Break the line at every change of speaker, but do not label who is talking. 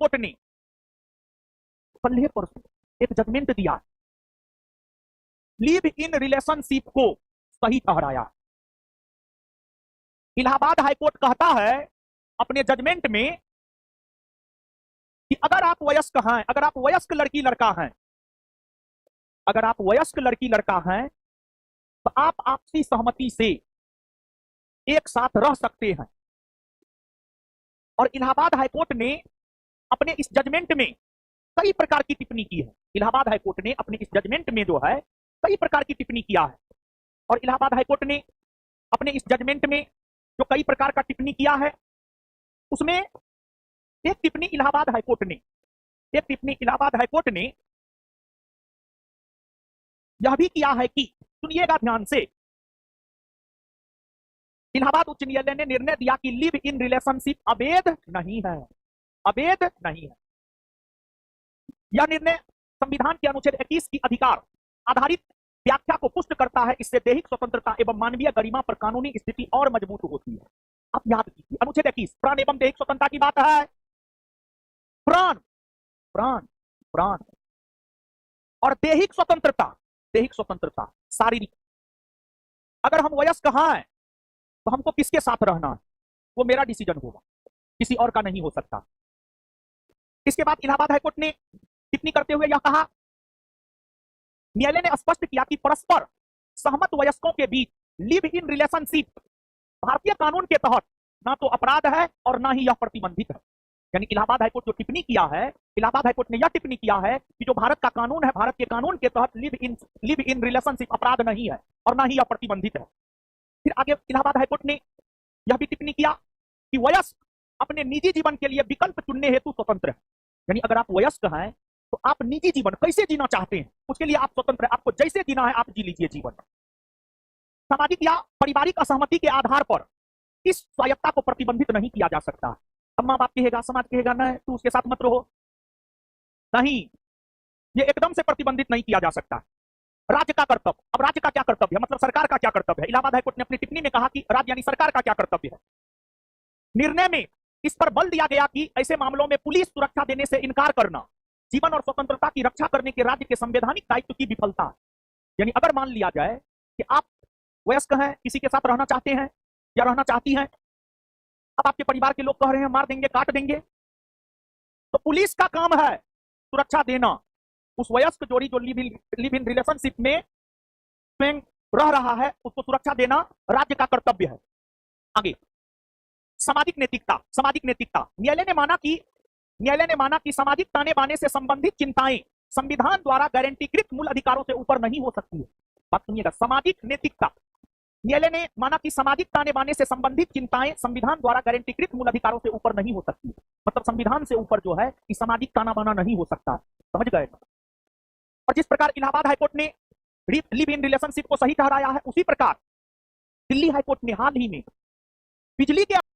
Court ने कल परसों एक जजमेंट दिया, लिव इन रिलेशनशिप को सही ठहराया। इलाहाबाद हाईकोर्ट कहता है अपने जजमेंट में कि अगर आप वयस्क हैं, अगर आप वयस्क लड़की लड़का हैं, अगर आप वयस्क लड़की लड़का हैं तो आप आपसी सहमति से एक साथ रह सकते हैं। और इलाहाबाद हाईकोर्ट ने अपने इस जजमेंट में कई प्रकार की टिप्पणी की है। इलाहाबाद हाईकोर्ट ने अपने इस जजमेंट में जो है कई प्रकार की टिप्पणी किया है। और इलाहाबाद हाईकोर्ट ने अपने इस जजमेंट में जो कई प्रकार का टिप्पणी किया है उसमें एक टिप्पणी इलाहाबाद हाईकोर्ट ने यह भी किया है कि, सुनिएगा ध्यान से, इलाहाबाद उच्च न्यायालय ने निर्णय दिया कि लिव इन रिलेशनशिप अवैध नहीं है, अवैध नहीं है। यह निर्णय संविधान के अनुच्छेद 21 की अधिकार आधारित व्याख्या को पुष्ट करता है। इससे दैहिक स्वतंत्रता एवं मानवीय गरिमा पर कानूनी स्थिति और मजबूत होती है। आप याद कीजिए, अनुच्छेद 21 प्राण एवं दैहिक स्वतंत्रता की बात है। प्राण प्राण प्राण और दैहिक स्वतंत्रता शारीरिक। अगर हम वयस्क हैं तो हमको किसके साथ रहना है वो मेरा डिसीजन होगा, किसी और का नहीं हो सकता। इसके बाद इलाहाबाद हाईकोर्ट ने टिप्पणी करते हुए यह कहा, न्यायालय ने स्पष्ट किया कि परस्पर सहमत वयस्कों के बीच लिव इन रिलेशनशिप भारतीय कानून के तहत ना तो अपराध है और ना ही यह प्रतिबंधित है। यानी इलाहाबाद हाईकोर्ट जो टिप्पणी किया है, इलाहाबाद हाईकोर्ट ने यह टिप्पणी किया है कि जो भारत का कानून है, भारत के कानून के तहत लिव इन रिलेशनशिप अपराध नहीं है और ना ही यह प्रतिबंधित है। फिर आगे इलाहाबाद हाईकोर्ट ने यह भी टिप्पणी किया कि वयस्क अपने निजी जीवन के लिए विकल्प चुनने हेतु स्वतंत्र है। यानी अगर आप वयस्क हैं तो आप निजी जीवन कैसे जीना चाहते हैं उसके लिए आप स्वतंत्र हैं, आपको जैसे जीना है आप जी लीजिए जीवन। सामाजिक या पारिवारिक असहमति के आधार पर इस स्वायत्तता को प्रतिबंधित नहीं किया जा सकता। अब माँ बाप कहेगा, समाज कहेगा नहीं तू उसके साथ मत रहो, नहीं, ये एकदम से प्रतिबंधित नहीं किया जा सकता। राज्य का कर्तव्य, अब राज्य का क्या कर्तव्य है, मतलब सरकार का क्या कर्तव्य है। इलाहाबाद हाईकोर्ट ने अपनी टिप्पणी में कहा कि राज्य यानी सरकार का क्या कर्तव्य है। निर्णय में इस पर बल दिया गया कि ऐसे मामलों में पुलिस सुरक्षा देने से इनकार करना जीवन और स्वतंत्रता की रक्षा करने के राज्य के संवैधानिक दायित्व की विफलता है। यानी अगर मान लिया जाए कि आप वयस्क हैं, किसी के साथ रहना चाहते हैं या रहना चाहती हैं, अब आपके परिवार के लोग कह रहे हैं मार देंगे, काट देंगे, तो पुलिस का काम है सुरक्षा देना। उस वयस्क जोड़ी जो लिव इन रिलेशनशिप में स्वयं रह रहा है उसको सुरक्षा देना राज्य का कर्तव्य है। आगे सामाजिक नैतिकता। न्यायालय ने माना कि सामाजिक ताने बाने से संबंधित चिंताएं संविधान द्वारा गारंटीकृत मूल अधिकारों से ऊपर नहीं हो सकती है। बात सुनिएगा, सामाजिक नैतिकता। न्यायालय ने माना कि सामाजिक ताने बाने से संबंधित चिंताएं संविधान द्वारा गारंटीकृत मूल अधिकारों से ऊपर नहीं हो सकती है। मतलब संविधान से ऊपर जो है कि सामाजिक ताना बाना नहीं हो सकता, समझ गए। और जिस प्रकार इलाहाबाद हाईकोर्ट ने लिव इन रिलेशनशिप को सही ठहराया है, उसी प्रकार दिल्ली हाईकोर्ट ने हाल ही में बिजली के